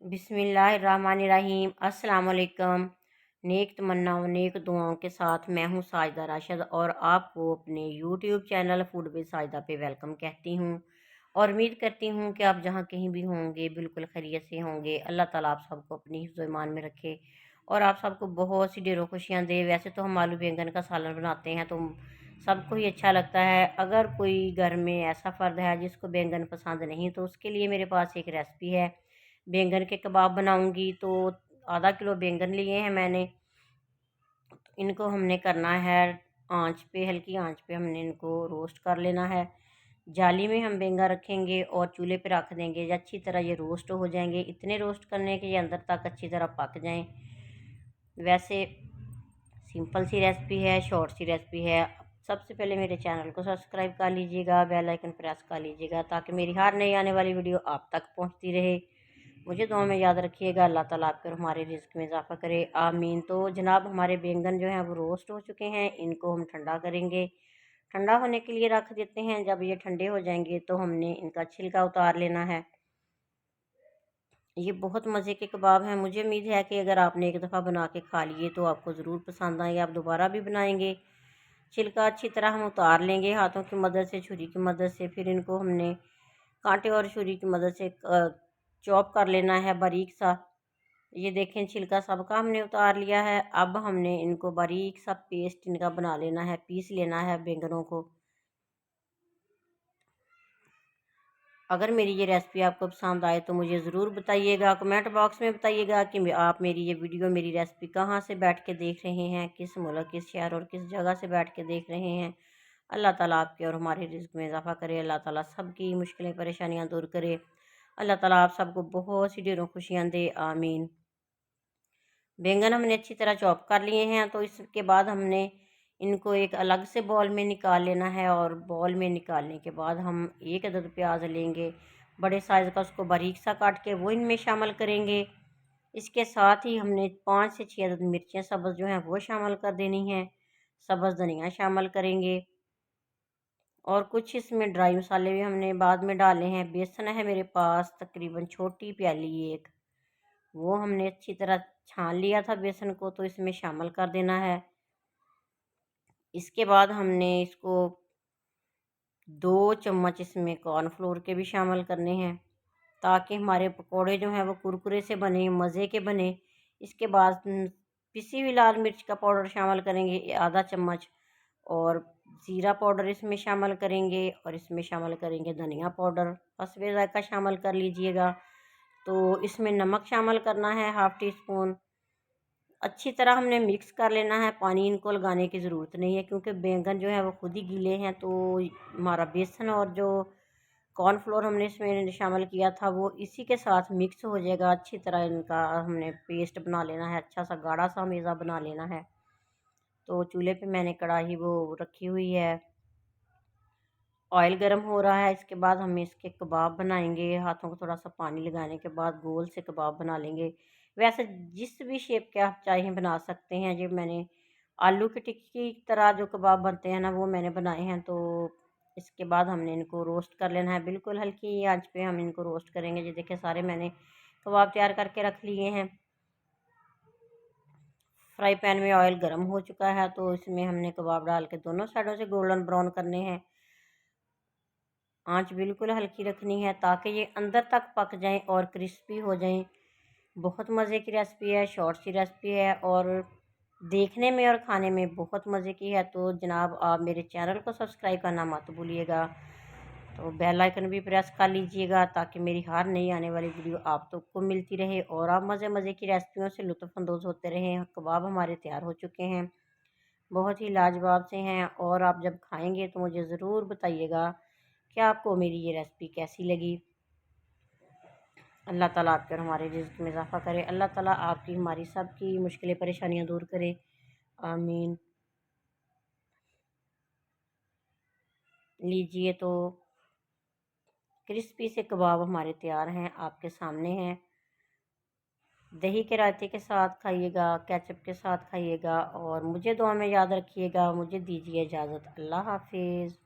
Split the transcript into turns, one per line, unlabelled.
बिस्मिल्लाहिर्रहमानिर्रहीम। अस्सलाम वालेकुम। नेक तमन्नाओं नेक दुआओं के साथ मैं हूँ साजिदा राशिद और आपको अपने YouTube channel food with Sajida पे वेलकम कहती हूँ और उम्मीद करती हूँ कि आप जहाँ कहीं भी होंगे बिल्कुल खैरियत से होंगे। अल्लाह ताला आप सबको अपनी हिफ्ज़ ईमान में रखे और आप सबको बहुत सी ढेरों खुशियाँ दे। वैसे तो हम आलू बैंगन का सालन बनाते हैं तो सबको ही अच्छा लगता है। अगर कोई घर में ऐसा फ़र्द है जिसको बैंगन पसंद नहीं तो उसके लिए मेरे पास एक रेसिपी है। बैंगन के कबाब बनाऊंगी। तो आधा किलो बैंगन लिए हैं मैंने। इनको हमने करना है आंच पे, हल्की आंच पे हमने इनको रोस्ट कर लेना है। जाली में हम बैंगन रखेंगे और चूल्हे पे रख देंगे। अच्छी तरह ये रोस्ट हो जाएंगे। इतने रोस्ट करने के ये अंदर तक अच्छी तरह पक जाएं। वैसे सिंपल सी रेसिपी है, शॉर्ट सी रेसिपी है। सबसे पहले मेरे चैनल को सब्सक्राइब कर लीजिएगा, बेल आइकन प्रेस कर लीजिएगा ताकि मेरी हर नई आने वाली वीडियो आप तक पहुंचती रहे। मुझे दुआ में याद रखिएगा। अल्लाह ताला आप पर हमारे रिस्क में इजाफा करे, आमीन। तो जनाब हमारे बैंगन जो हैं वो रोस्ट हो चुके हैं। इनको हम ठंडा करेंगे। ठंडा होने के लिए रख देते हैं। जब ये ठंडे हो जाएंगे तो हमने इनका छिलका उतार लेना है। ये बहुत मज़े के कबाब हैं। मुझे उम्मीद है कि अगर आपने एक दफ़ा बना के खा लिए तो आपको ज़रूर पसंद आएंगे, आप दोबारा भी बनाएंगे। छिलका अच्छी तरह हम उतार लेंगे हाथों की मदद से, छुरी की मदद से। फिर इनको हमने कांटे और छुरी की मदद से चॉप कर लेना है बारीक सा। ये देखें छिलका सबका हमने उतार लिया है। अब हमने इनको बारीक सा पेस्ट इनका बना लेना है, पीस लेना है बैंगनों को। अगर मेरी ये रेसिपी आपको पसंद आए तो मुझे ज़रूर बताइएगा, कमेंट बॉक्स में बताइएगा कि आप मेरी ये वीडियो, मेरी रेसिपी कहाँ से बैठ के देख रहे हैं, किस मुल्क, किस शहर और किस जगह से बैठ के देख रहे हैं। अल्लाह ताला आपके और हमारे रिज़्क़ में इजाफ़ा करे। अल्लाह ताला सबकी मुश्किलें परेशानियाँ दूर करे। अल्लाह ताला आप सबको बहुत सी ढेरों खुशियाँ दे, आमीन। बैंगन हमने अच्छी तरह चॉप कर लिए हैं। तो इसके बाद हमने इनको एक अलग से बॉल में निकाल लेना है और बॉल में निकालने के बाद हम एक अदद प्याज लेंगे बड़े साइज़ का, उसको बारीक सा काट के वो इनमें शामिल करेंगे। इसके साथ ही हमने 5 से 6 अदद मिर्चें सब्ज़ जो हैं वो शामिल कर देनी हैं। सब्ज़ धनिया शामिल करेंगे और कुछ इसमें ड्राई मसाले भी हमने बाद में डाले हैं। बेसन है मेरे पास तकरीबन छोटी प्याली एक, वो हमने अच्छी तरह छान लिया था बेसन को, तो इसमें शामिल कर देना है। इसके बाद हमने इसको 2 चम्मच इसमें कॉर्नफ्लोर के भी शामिल करने हैं ताकि हमारे पकोड़े जो हैं वो कुरकुरे से बने, मज़े के बने। इसके बाद पिसी हुई लाल मिर्च का पाउडर शामिल करेंगे आधा चम्मच और ज़ीरा पाउडर इसमें शामिल करेंगे और इसमें शामिल करेंगे धनिया पाउडर, हस्बे ज़ायक़ा शामिल कर लीजिएगा। तो इसमें नमक शामिल करना है हाफ़ टी स्पून। अच्छी तरह हमने मिक्स कर लेना है। पानी इनको लगाने की ज़रूरत नहीं है क्योंकि बैंगन जो है वो खुद ही गीले हैं। तो हमारा बेसन और जो कॉर्नफ्लोर हमने इसमें शामिल किया था वो इसी के साथ मिक्स हो जाएगा। अच्छी तरह इनका हमने पेस्ट बना लेना है, अच्छा सा गाढ़ा सा मेज़ा बना लेना है। तो चूल्हे पे मैंने कढ़ाई वो रखी हुई है, ऑयल गर्म हो रहा है। इसके बाद हम इसके कबाब बनाएंगे। हाथों को थोड़ा सा पानी लगाने के बाद गोल से कबाब बना लेंगे। वैसे जिस भी शेप के आप चाहें बना सकते हैं। जो मैंने आलू की टिक्की की तरह जो कबाब बनते हैं ना वो मैंने बनाए हैं। तो इसके बाद हमने इनको रोस्ट कर लेना है। बिल्कुल हल्की आंच पे हम इनको रोस्ट करेंगे। ये देखिए सारे मैंने कबाब तैयार करके रख लिए हैं। फ्राई पैन में ऑयल गर्म हो चुका है तो इसमें हमने कबाब डाल के दोनों साइडों से गोल्डन ब्राउन करने हैं। आंच बिल्कुल हल्की रखनी है ताकि ये अंदर तक पक जाएं और क्रिस्पी हो जाएं। बहुत मज़े की रेसिपी है, शॉर्ट सी रेसिपी है और देखने में और खाने में बहुत मज़े की है। तो जनाब आप मेरे चैनल को सब्सक्राइब करना मत भूलिएगा। तो बेल आइकन भी प्रेस कर लीजिएगा ताकि मेरी हर नई आने वाली वीडियो आप तक को मिलती रहे और आप मज़े मज़े की रेसिपियों से लुत्फ़अंदोज़ होते रहें। कबाब हमारे तैयार हो चुके हैं, बहुत ही लाजवाब से हैं और आप जब खाएँगे तो मुझे ज़रूर बताइएगा कि आपको मेरी ये रेसिपी कैसी लगी। अल्लाह ताला आप पर हमारे रिज़्क़ में इजाफ़ा करे। अल्लाह ताला आपकी हमारी सब की मुश्किलें परेशानियाँ दूर करे, आमीन। लीजिए तो क्रिस्पी से कबाब हमारे तैयार हैं, आपके सामने हैं। दही के रायते के साथ खाइएगा, केचप के साथ खाइएगा और मुझे दुआ में याद रखिएगा। मुझे दीजिए इजाज़त। अल्लाह हाफ़िज़।